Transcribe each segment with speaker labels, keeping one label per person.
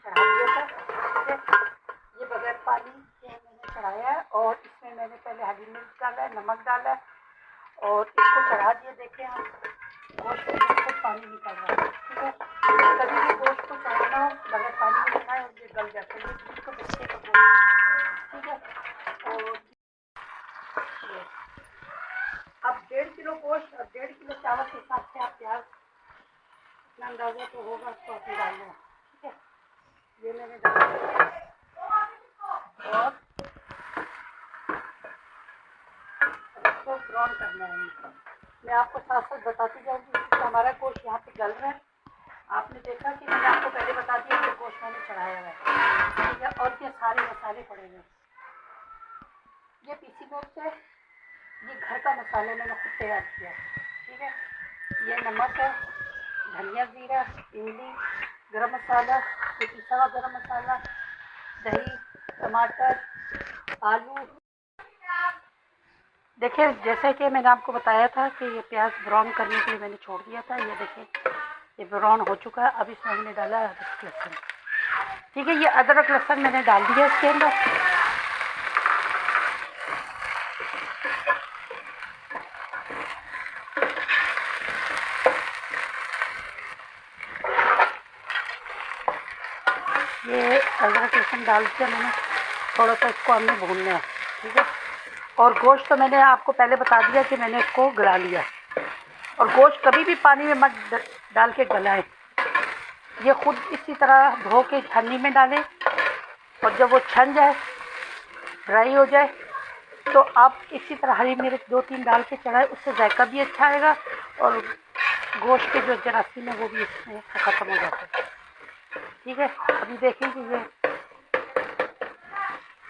Speaker 1: चढ़ा दिया था, ठीक है। ये बगैर पानी के मैंने चढ़ाया है और इसमें मैंने पहले हरी मिर्च डाला है, नमक डाला है और इसको चढ़ा दिया। देखें हम गोश्त में बिल्कुल पानी निकल रहा है, ठीक है। कभी भी गोश्त को चढ़ाना हो बगैर पानी में चढ़ाए और ये गल जाता है, ये बिल्कुल बच्चे का गोश्त, ठीक है। और अब 1.5 किलो गोश्त और 1.5 किलो चावल के हिसाब से आप प्याज इतना अंदाजा तो होगा तो आपने डाल लो, ठीक है। ये मैंने डाल दिया और इसको ब्राउन करना है। मैं आपको साथ साथ बताती जाऊँगी कि हमारा गोश्त यहाँ पे गल रहा है। आपने देखा कि मैंने आपको पहले बता दिया कि गोश्त मैंने चढ़ाया हुआ है, ठीक है। और ये सारे मसाले पड़े हुए, ये पीसी मिर्च है, ये घर का मसाला मैंने खुद तैयार किया है, ठीक है। ये नमक है, धनिया जीरा, इमली, गरम मसाला, ये पिसा हुआ गरम मसाला, दही, टमाटर, आलू। देखिए जैसे कि मैंने आपको बताया था कि ये प्याज ब्राउन करने के लिए मैंने छोड़ दिया था। ये देखिए ये ब्राउन हो चुका है। अब इसमें हमने डाला अदरक लहसुन, ठीक है। ये अदरक लहसुन मैंने डाल दिया इसके अंदर। ये अदरक लहसुन डाल के मैंने थोड़ा सा इसको हमने भूनना है, ठीक है। और गोश्त तो मैंने आपको पहले बता दिया कि मैंने इसको गला लिया। और गोश्त कभी भी पानी में मत डाल के गलाएं, ये खुद इसी तरह धो के छन्नी में डालें और जब वो छन जाए, ड्राई हो जाए, तो आप इसी तरह हरी मिर्च 2-3 डाल के चढ़ाएं। उससे जायका भी अच्छा आएगा और गोश्त के जो जरासीम है वो भी इसमें ख़त्म हो जाते हैं, ठीक है। अभी देखें कि ये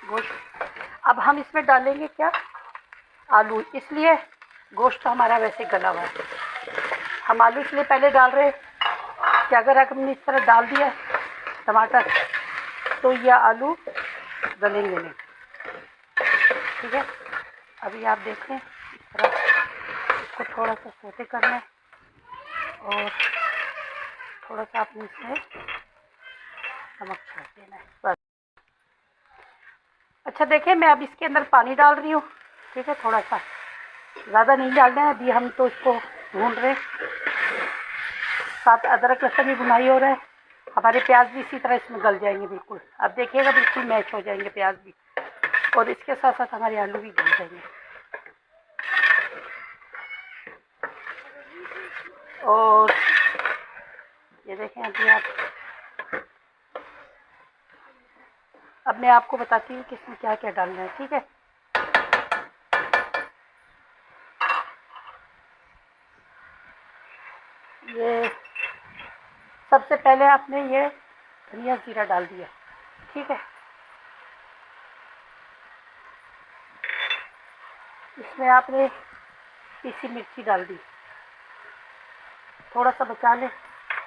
Speaker 1: गोश्त, अब हम इसमें डालेंगे क्या, आलू। इसलिए गोश्त हमारा वैसे गला हुआ है, हम आलू इसलिए पहले डाल रहे हैं कि अगर हमने इस तरह डाल दिया टमाटर तो ये आलू गलेंगे नहीं, ठीक है। अभी आप देखें इस तरह इसको थोड़ा सा सोते करना है और थोड़ा सा आपने इसमें नमक छोड़ देना है, बस। अच्छा देखिए मैं अब इसके अंदर पानी डाल रही हूँ, ठीक है। थोड़ा सा, ज़्यादा नहीं डालना है। अभी हम तो इसको भून रहे हैं, साथ अदरक लहसुन भी भुनाई हो रहा है। हमारे प्याज भी इसी तरह इसमें गल जाएंगे बिल्कुल, अब देखिएगा बिल्कुल मैच हो जाएंगे प्याज भी, और इसके साथ साथ हमारे आलू भी गल जाएंगे। और ये देखें अभी अब मैं आपको बताती हूँ कि इसमें क्या क्या डालना है, ठीक है। ये सबसे पहले आपने ये धनिया जीरा डाल दिया, ठीक है। इसमें आपने पीसी मिर्ची डाल दी, थोड़ा सा बचा लें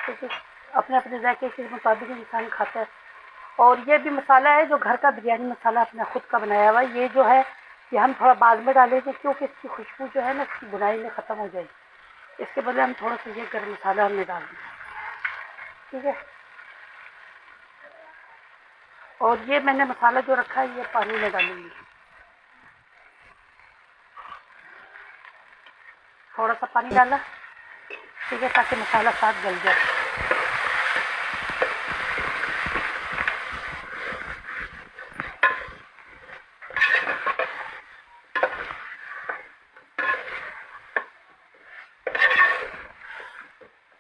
Speaker 1: क्योंकि अपने अपने जायके के मुताबिक इंसान खाता है। और ये भी मसाला है जो घर का बिरयानी मसाला अपना खुद का बनाया हुआ है। ये जो है ये हम थोड़ा बाद में डालेंगे क्योंकि इसकी खुशबू जो है ना इसकी बुनाई में ख़त्म हो जाएगी। इसके बदले हम थोड़ा सा ये गर्म मसाला हमने डाल दिया, ठीक है। और ये मैंने मसाला जो रखा है ये पानी में डालूंगी, थोड़ा सा पानी डाला, ठीक है, ताकि मसाला साथ गल जाए।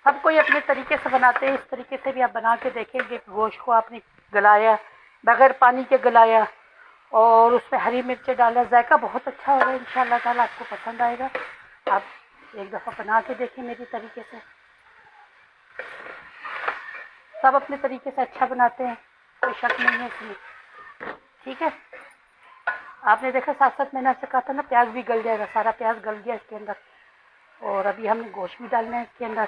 Speaker 1: सब कोई अपने तरीके से बनाते हैं, इस तरीके से भी आप बना के देखेंगे। गोश्त को आपने गलाया, बगैर पानी के गलाया और उसमें हरी मिर्च डाला, जायका बहुत अच्छा होगा इंशाल्लाह ताला, आपको पसंद आएगा। आप एक दफ़ा बना के देखें मेरी तरीके से। सब अपने तरीके से अच्छा बनाते हैं, कोई शक नहीं है इसमें, ठीक है। आपने देखा साथ साथ मैंने आपसे कहा था ना प्याज भी गल जाएगा, सारा प्याज गल गया इसके अंदर। और अभी हमने गोश्त भी डालना है इसके अंदर,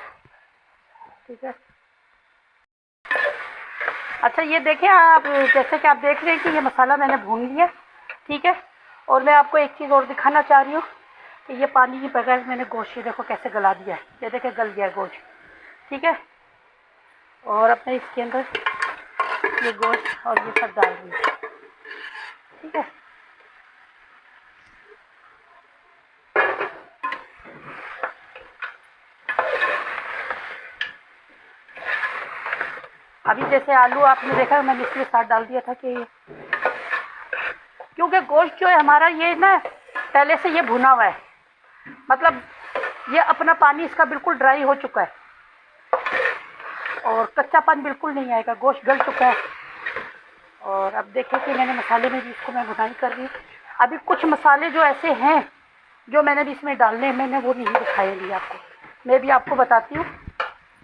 Speaker 1: ठीक है। अच्छा ये देखें आप, जैसे कि आप देख रहे हैं कि ये मसाला मैंने भून लिया, ठीक है। और मैं आपको एक चीज़ और दिखाना चाह रही हूँ कि ये पानी के बगैर मैंने गोश्त ये देखो कैसे गला दिया है, ये देखें गल गया गोश्त, ठीक है। और अपने इसके अंदर ये गोश्त और ये सब डाल रही हूँ। ठीक है, अभी जैसे आलू आपने देखा मैंने इसमें साथ डाल दिया था कि क्योंकि गोश्त जो है हमारा ये ना पहले से ये भुना हुआ है, मतलब ये अपना पानी इसका बिल्कुल ड्राई हो चुका है और कच्चापन बिल्कुल नहीं आएगा, गोश्त गल चुका है। और अब देखिए कि मैंने मसाले में भी इसको मैं भुनाई कर रही हूँ। अभी कुछ मसाले जो ऐसे हैं जो मैंने भी इसमें डालने हैं, मैंने वो नहीं दिखाए लिए आपको, मैं भी आपको बताती हूँ।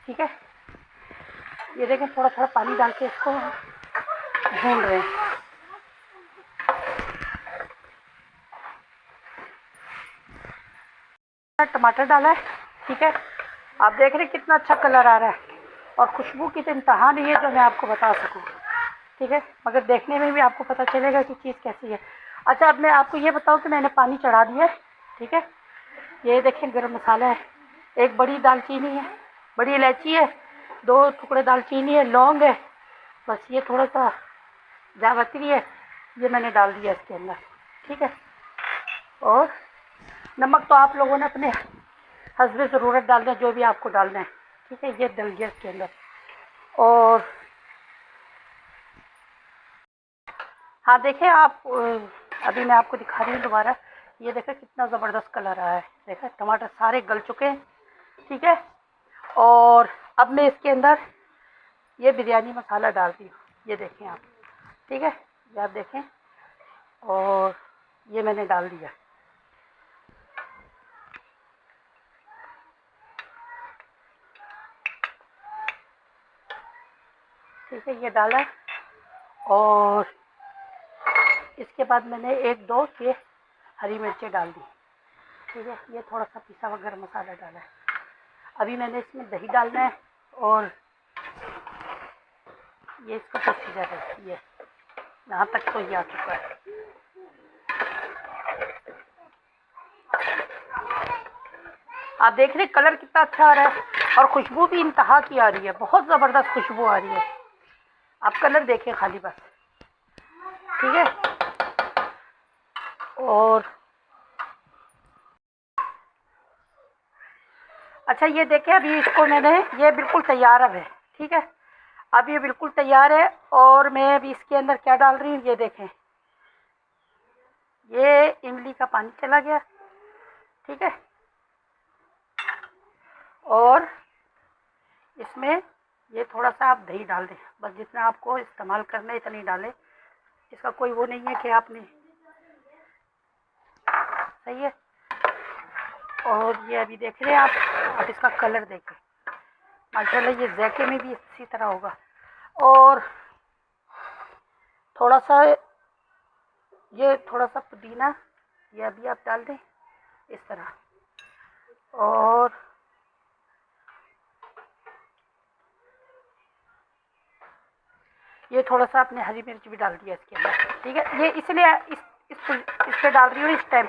Speaker 1: ठीक है, ये देखें थोड़ा थोड़ा पानी डाल के इसको भून रहे हैं। टमाटर डाला है। ठीक है, आप देख रहे हैं कितना अच्छा कलर आ रहा है और खुशबू की तो इंतहा नहीं है जो मैं आपको बता सकूँ। ठीक है, मगर देखने में भी आपको पता चलेगा कि चीज़ कैसी है। अच्छा, अब मैं आपको ये बताऊँ कि मैंने पानी चढ़ा दिया है। ठीक है, ये देखें गरम मसाला है, एक बड़ी दालचीनी है, बड़ी इलायची है, 2 टुकड़े दालचीनी है, लौंग है, बस ये थोड़ा सा जावित्री है, ये मैंने डाल दिया इसके अंदर। ठीक है, और नमक तो आप लोगों ने अपने हस्बे ज़रूरत डालना है, जो भी आपको डालना है। ठीक है, ये डल गया इसके अंदर। और हाँ देखें आप, अभी मैं आपको दिखा रही हूँ दोबारा, ये देखें कितना ज़बरदस्त कलर आया है। देखें टमाटर सारे गल चुके हैं। ठीक है, और अब मैं इसके अंदर ये बिरयानी मसाला डालती हूँ, ये देखें आप। ठीक है, ये आप देखें, और ये मैंने डाल दिया। ठीक है, ये डाला, और इसके बाद मैंने 1-2 ये हरी मिर्चें डाल दी। ठीक है, ये थोड़ा सा पिसा हुआ गरम मसाला डाला है। अभी मैंने इसमें दही डालना है, और ये इसका प्रोसीजर है। ये यहाँ तक तो ये आ चुका है। आप देख रहे कलर कितना अच्छा आ रहा है और खुशबू भी इंतहा की आ रही है, बहुत ज़बरदस्त खुशबू आ रही है। आप कलर देखें खाली बस। ठीक है, और अच्छा ये देखें, अभी इसको मैंने, ये बिल्कुल तैयार अब है। ठीक है, अब ये बिल्कुल तैयार है, और मैं अभी इसके अंदर क्या डाल रही हूँ, ये देखें, ये इमली का पानी चला गया। ठीक है, और इसमें ये थोड़ा सा आप दही डाल दें, बस जितना आपको इस्तेमाल करना है इतनी डालें, इसका कोई वो नहीं है कि आपने, सही है। और ये अभी देख रहे हैं आप इसका कलर देखें, माशाल्लाह ये ज़ायके में भी इसी तरह होगा। और थोड़ा सा, ये थोड़ा सा पुदीना, ये अभी आप डाल दें इस तरह, और ये थोड़ा सा आपने हरी मिर्च भी डाल दिया इसके अंदर। ठीक है, ये इसलिए इस पे डाल रही हूँ इस टाइम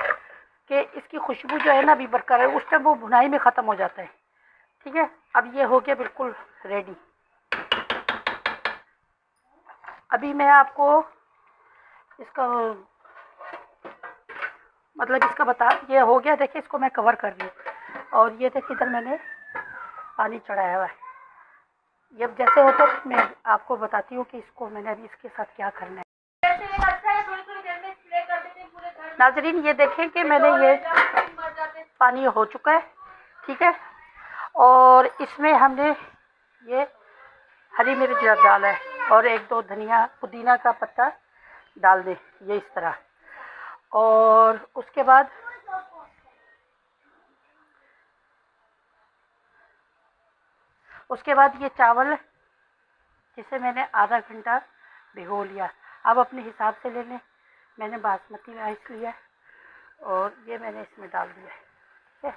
Speaker 1: कि इसकी खुशबू जो है ना अभी बरकरार है, उस टाइम वो भुनाई में ख़त्म हो जाता है। ठीक है, अब ये हो गया बिल्कुल रेडी। अभी मैं आपको इसका मतलब इसका बता, ये हो गया, देखिए इसको मैं कवर कर रही हूँ, और ये देखिए इधर मैंने पानी चढ़ाया हुआ है। ये अब जैसे होता है मैं आपको बताती हूँ कि इसको मैंने अभी इसके साथ क्या करना है। नाजरीन ये देखें कि मैंने ये पानी हो चुका है। ठीक है, और इसमें हमने ये हरी मिर्च डाला है, और 1-2 धनिया पुदीना का पत्ता डाल दें, ये इस तरह। और उसके बाद ये चावल जिसे मैंने आधा घंटा भिगो लिया, आप अपने हिसाब से ले लें। मैंने बासमती राइस लिया, और ये मैंने इसमें डाल दिया। ठीक है,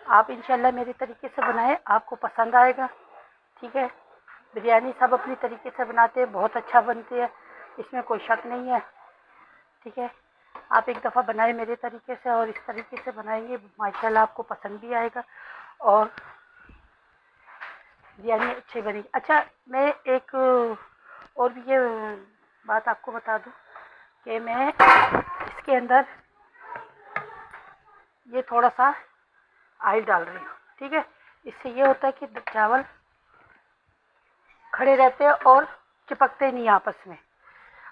Speaker 1: आप इंशाल्लाह मेरे तरीके से बनाएं, आपको पसंद आएगा। ठीक है, बिरयानी सब अपनी तरीके से बनाते हैं, बहुत अच्छा बनती है, इसमें कोई शक नहीं है। ठीक है। आप एक दफ़ा बनाए मेरे तरीके से और इस तरीके से बनाएंगे, माशाल्लाह आपको पसंद भी आएगा और बिरयानी अच्छी बनेगी। अच्छा, मैं एक और भी ये बात आपको बता दूं कि मैं इसके अंदर ये थोड़ा सा ऑयल डाल रही हूँ, ठीक है। इससे ये होता है कि चावल खड़े रहते हैं और चिपकते नहीं आपस में।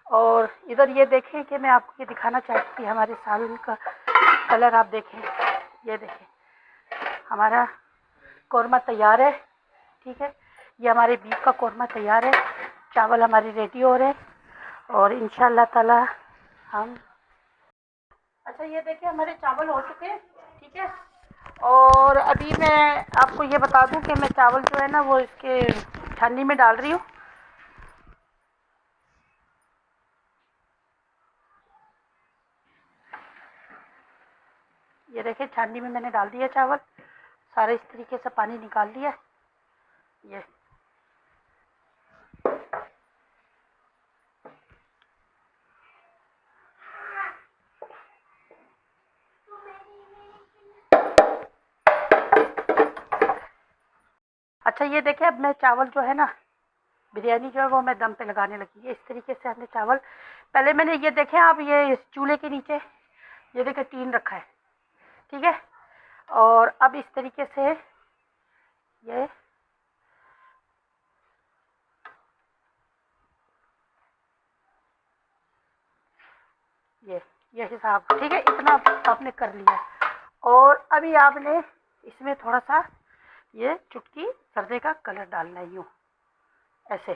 Speaker 1: और इधर ये देखें कि मैं आपको ये दिखाना चाहती थी, हमारे सालन का कलर आप देखें, ये देखें हमारा कौरमा तैयार है, ठीक है। ये हमारे बीफ का कौरमा तैयार है, चावल हमारे रेडी हो रहे हैं और इंशाल्लाह ताला हम। अच्छा, ये देखिए हमारे चावल हो चुके हैं, ठीक है। और अभी मैं आपको ये बता दूं कि मैं चावल जो है ना वो इसके छाननी में डाल रही हूँ। ये देखिए छाननी में मैंने डाल दिया चावल, सारे इस तरीके से पानी निकाल लिया। ये अच्छा, ये देखिए अब मैं चावल जो है ना, बिरयानी जो है वो मैं दम पे लगाने लगी। ये इस तरीके से हमने चावल, पहले मैंने ये देखे आप, ये इस चूल्हे के नीचे ये देखिए टीन रखा है, ठीक है। और अब इस तरीके से ये ये ये हिसाब, ठीक है, इतना आपने कर लिया। और अभी आपने इसमें थोड़ा सा ये चुटकी सर्दे का कलर डालना है, यूँ ऐसे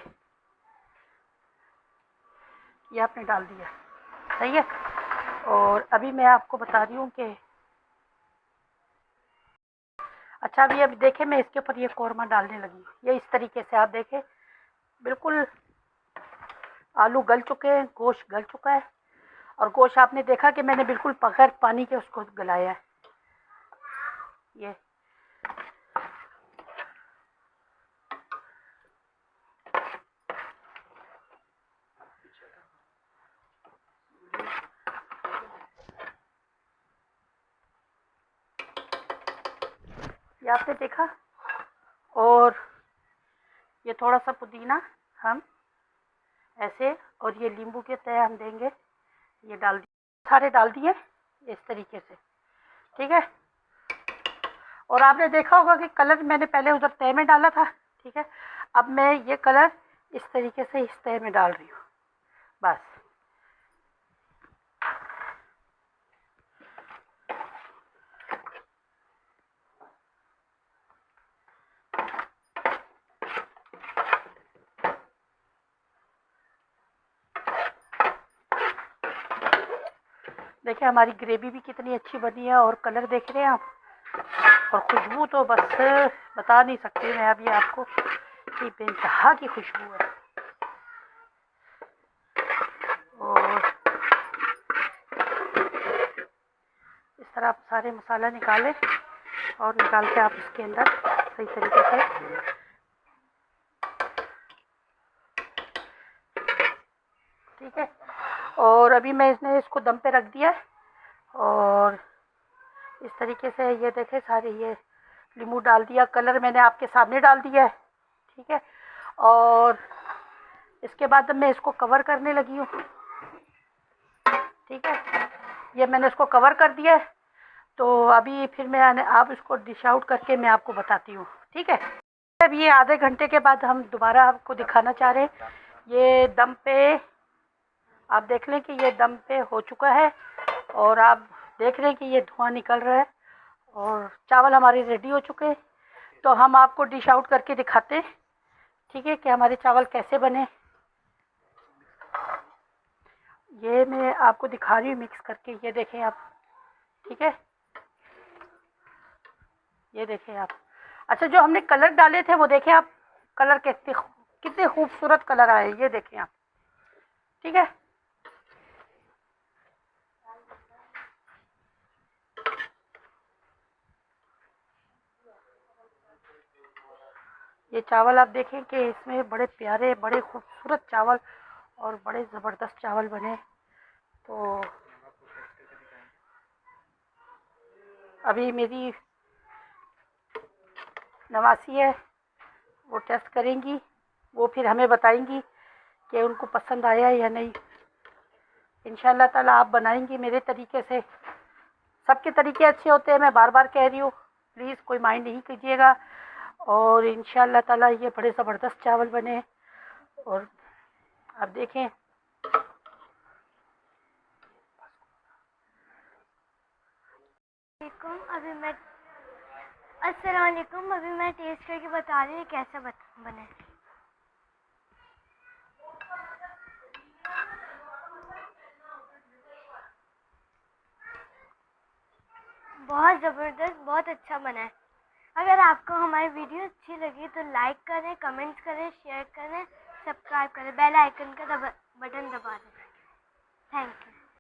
Speaker 1: ये आपने डाल दिया, सही है। और अभी मैं आपको बता रही हूँ कि अच्छा, अभी देखें मैं इसके ऊपर ये कौरमा डालने लगी, ये इस तरीके से आप देखें बिल्कुल आलू गल चुके हैं, गोश्त गल चुका है। और गोश्त आपने देखा कि मैंने बिल्कुल बगैर पानी के उसको गलाया है। ये आपने देखा। और ये थोड़ा सा पुदीना हम ऐसे, और ये नींबू के तय हम देंगे, ये डाल दिए, सारे डाल दिए इस तरीके से, ठीक है। और आपने देखा होगा कि कलर मैंने पहले उधर तय में डाला था, ठीक है। अब मैं ये कलर इस तरीके से इस तय में डाल रही हूँ, बस। देखिए हमारी ग्रेवी भी कितनी अच्छी बनी है और कलर देख रहे हैं आप, और खुशबू तो बस बता नहीं सकती मैं अभी आपको कि बेइंतहा की खुशबू है। और इस तरह आप सारे मसाला निकालें और निकाल के आप इसके अंदर सही तरीके से, ठीक है। और अभी मैं इसको दम पे रख दिया और इस तरीके से ये देखें सारे ये नींबू डाल दिया, कलर मैंने आपके सामने डाल दिया है, ठीक है। और इसके बाद मैं इसको कवर करने लगी हूँ, ठीक है। ये मैंने इसको कवर कर दिया है, तो अभी फिर मैं आप इसको डिश आउट करके मैं आपको बताती हूँ, ठीक है। अब ये आधे घंटे के बाद हम दोबारा आपको दिखाना चाह रहे हैं। ये दम पे आप देख लें कि ये दम पे हो चुका है और आप देख रहे हैं कि ये धुआं निकल रहा है और चावल हमारे रेडी हो चुके हैं। तो हम आपको डिश आउट करके दिखाते हैं, ठीक है, कि हमारे चावल कैसे बने। ये मैं आपको दिखा रही हूँ मिक्स करके, ये देखें आप, ठीक है, ये देखें आप। अच्छा, जो हमने कलर डाले थे वो देखें आप, कलर कितने खूबसूरत कलर आए, ये देखें आप, ठीक है। ये चावल आप देखें कि इसमें बड़े प्यारे बड़े खूबसूरत चावल और बड़े ज़बरदस्त चावल बने। तो अभी मेरी नवासी है, वो टेस्ट करेंगी, वो फिर हमें बताएंगी कि उनको पसंद आया या नहीं। इंशाल्लाह ताला आप बनाएंगी मेरे तरीके से। सबके तरीके अच्छे होते हैं, मैं बार बार कह रही हूँ, प्लीज़ कोई माइंड नहीं कीजिएगा। और इंशाल्लाह ताला ये बड़े ज़बरदस्त चावल बने। और आप देखें,
Speaker 2: अभी मैं अस्सलाम वालेकुम, अभी मैं टेस्ट करके बता रही हूँ कैसा बने। बहुत ज़बरदस्त, बहुत अच्छा बना है। अगर आपको हमारी वीडियो अच्छी लगी तो लाइक करें, कमेंट्स करें, शेयर करें, सब्सक्राइब करें, बेल आइकन का बटन दबा दें। Thank you.